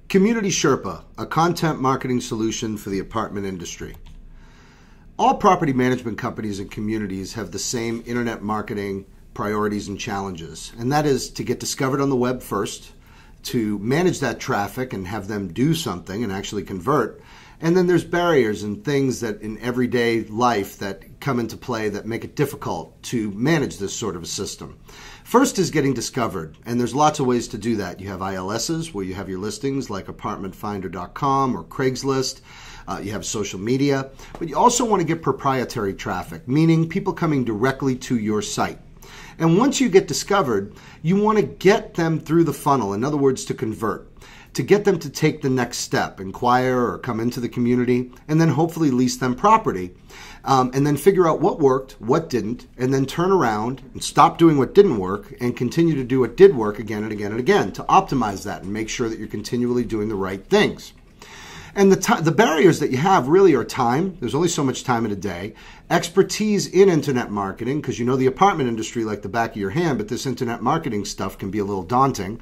CommunitySherpa, a content marketing solution for the apartment industry. All property management companies and communities have the same internet marketing priorities and challenges, and that is to get discovered on the web first, to manage that traffic and have them do something and actually convert. And then there's barriers and things that in everyday life that come into play that make it difficult to manage this sort of a system. First is getting discovered, and there's lots of ways to do that. You have ILSs where you have your listings like apartmentfinder.com or Craigslist. You have social media, but you also want to get proprietary traffic, meaning people coming directly to your site. And once you get discovered, you want to get them through the funnel, in other words, to convert, to get them to take the next step, inquire or come into the community, and then hopefully lease them property, and then figure out what worked, what didn't, and then turn around and stop doing what didn't work and continue to do what did work again and again and again to optimize that and make sure that you're continually doing the right things. And the barriers that you have really are time. There's only so much time in a day. Expertise in internet marketing, because you know the apartment industry like the back of your hand, but this internet marketing stuff can be a little daunting.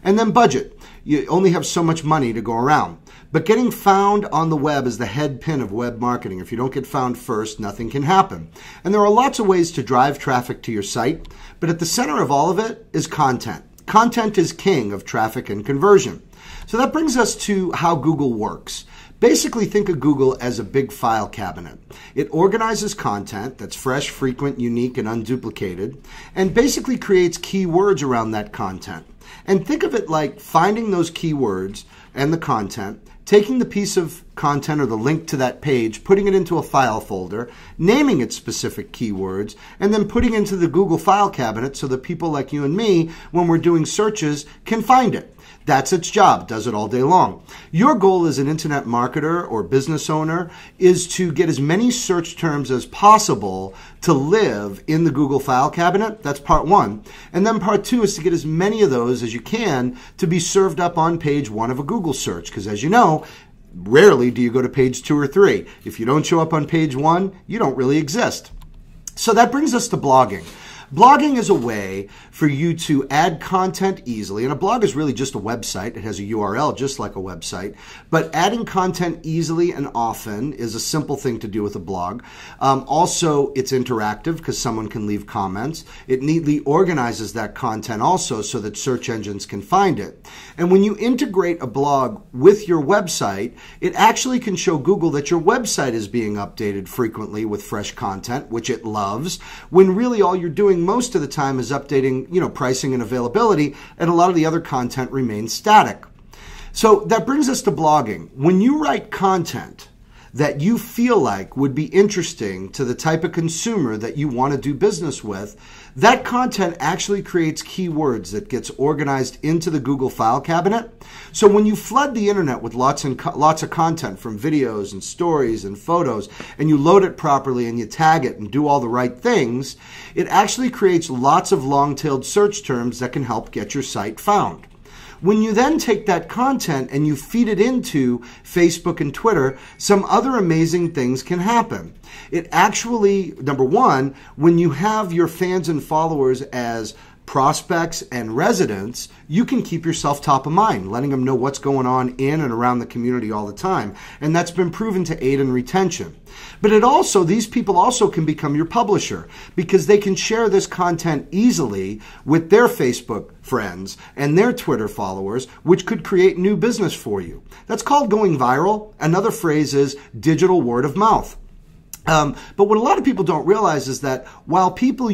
And then budget. You only have so much money to go around. But getting found on the web is the head pin of web marketing. If you don't get found first, nothing can happen. And there are lots of ways to drive traffic to your site, but at the center of all of it is content. Content is king of traffic and conversion. So that brings us to how Google works. Basically, think of Google as a big file cabinet. It organizes content that's fresh, frequent, unique, and unduplicated, and basically creates keywords around that content. And think of it like finding those keywords and the content, taking the piece of content or the link to that page, putting it into a file folder, naming its specific keywords, and then putting it into the Google file cabinet so that people like you and me, when we're doing searches, can find it. That's its job, does it all day long. Your goal as an internet marketer or business owner is to get as many search terms as possible to live in the Google file cabinet. That's part one. And then part two is to get as many of those as you can to be served up on page one of a Google search. Because as you know, rarely do you go to page 2 or 3. If you don't show up on page 1, you don't really exist. So that brings us to blogging. Blogging is a way for you to add content easily, and a blog is really just a website. It has a URL just like a website, but adding content easily and often is a simple thing to do with a blog. Also, it's interactive because someone can leave comments. It neatly organizes that content also so that search engines can find it. And when you integrate a blog with your website, it actually can show Google that your website is being updated frequently with fresh content, which it loves, when really all you're doing most of the time is updating, pricing and availability, and a lot of the other content remains static. So that brings us to blogging. When you write content that you feel like would be interesting to the type of consumer that you want to do business with, that content actually creates keywords that gets organized into the Google file cabinet. So when you flood the internet with lots of content from videos and stories and photos, and you load it properly and you tag it and do all the right things, it actually creates lots of long-tailed search terms that can help get your site found. When you then take that content and you feed it into Facebook and Twitter, some other amazing things can happen. It actually, number one, when you have your fans and followers as prospects and residents, you can keep yourself top of mind, letting them know what's going on in and around the community all the time. And that's been proven to aid in retention. But these people also can become your publisher because they can share this content easily with their Facebook friends and their Twitter followers, which could create new business for you. That's called going viral. Another phrase is digital word of mouth. But what a lot of people don't realize is that while people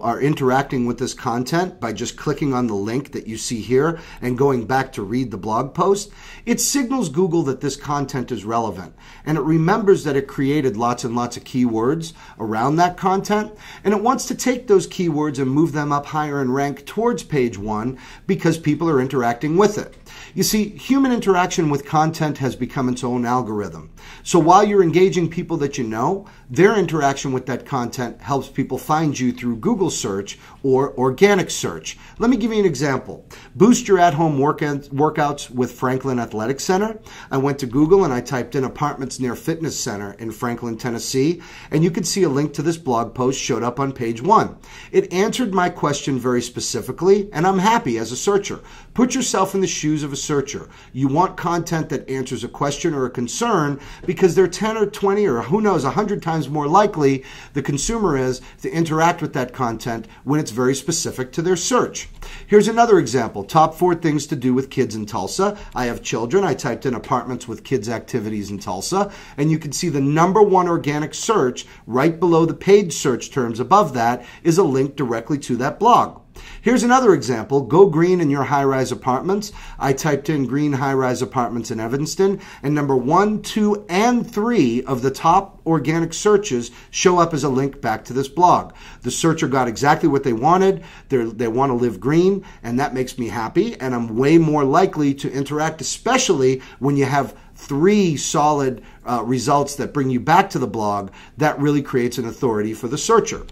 are interacting with this content by just clicking on the link that you see here and going back to read the blog post, it signals Google that this content is relevant. And it remembers that it created lots and lots of keywords around that content. And it wants to take those keywords and move them up higher in rank towards page 1 because people are interacting with it. You see, human interaction with content has become its own algorithm. So while you're engaging people that you know, their interaction with that content helps people find you through Google search or organic search. Let me give you an example. Boost your at-home workouts with Franklin Athletic Center. I went to Google and I typed in apartments near fitness center in Franklin, Tennessee, and you can see a link to this blog post showed up on page 1. It answered my question very specifically, and I'm happy as a searcher. Put yourself in the shoes of of a searcher. You want content that answers a question or a concern because they're 10 or 20 or who knows, 100 times more likely the consumer is to interact with that content when it's very specific to their search. Here's another example. Top 4 things to do with kids in Tulsa. I have children. I typed in apartments with kids activities in Tulsa, and you can see the #1 organic search right below the paid search terms above that is a link directly to that blog. Here's another example. Go green in your high-rise apartments. I typed in green high-rise apartments in Evanston, and #1, 2, and 3 of the top organic searches show up as a link back to this blog. The searcher got exactly what they wanted. They want to live green, and that makes me happy, and I'm way more likely to interact, especially when you have 3 solid results that bring you back to the blog. That really creates an authority for the searcher.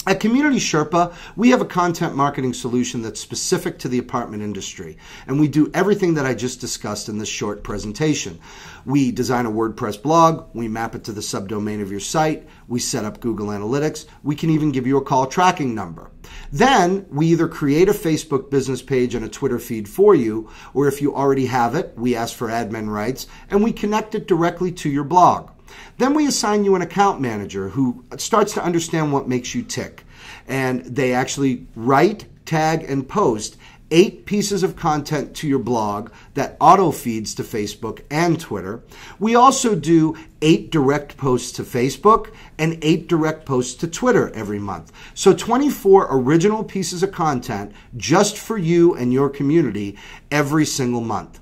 At CommunitySherpa, we have a content marketing solution that's specific to the apartment industry, and we do everything that I just discussed in this short presentation. We design a WordPress blog, we map it to the subdomain of your site, we set up Google Analytics, we can even give you a call tracking number. Then we either create a Facebook business page and a Twitter feed for you, or if you already have it, we ask for admin rights, and we connect it directly to your blog. Then we assign you an account manager who starts to understand what makes you tick. And they actually write, tag, and post 8 pieces of content to your blog that auto feeds to Facebook and Twitter. We also do 8 direct posts to Facebook and 8 direct posts to Twitter every month. So 24 original pieces of content just for you and your community every single month.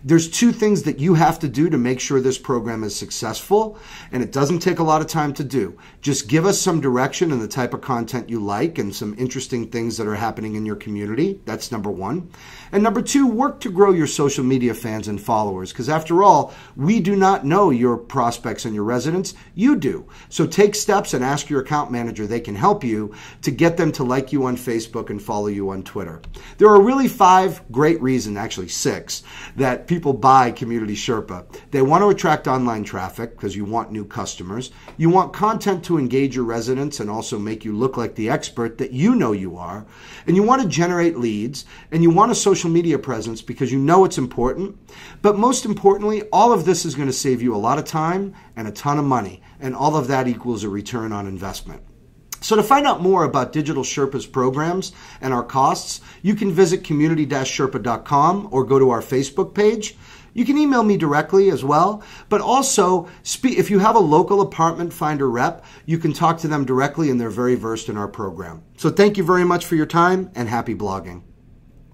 There's 2 things that you have to do to make sure this program is successful, and it doesn't take a lot of time to do. Just give us some direction in the type of content you like and some interesting things that are happening in your community. That's #1. And #2, work to grow your social media fans and followers, because after all, we do not know your prospects and your residents. You do. So take steps and ask your account manager. They can help you to get them to like you on Facebook and follow you on Twitter. There are really 5 great reasons, actually 6, that people buy CommunitySherpa. They want to attract online traffic because you want new customers. You want content to engage your residents and also make you look like the expert that you know you are. And you want to generate leads, and you want a social media presence because you know it's important. But most importantly, all of this is going to save you a lot of time and a ton of money, and all of that equals a return on investment. So to find out more about DigitalSherpa's programs and our costs, you can visit community-sherpa.com or go to our Facebook page. You can email me directly as well, but also if you have a local apartment finder rep, you can talk to them directly, and they're very versed in our program. So thank you very much for your time, and happy blogging.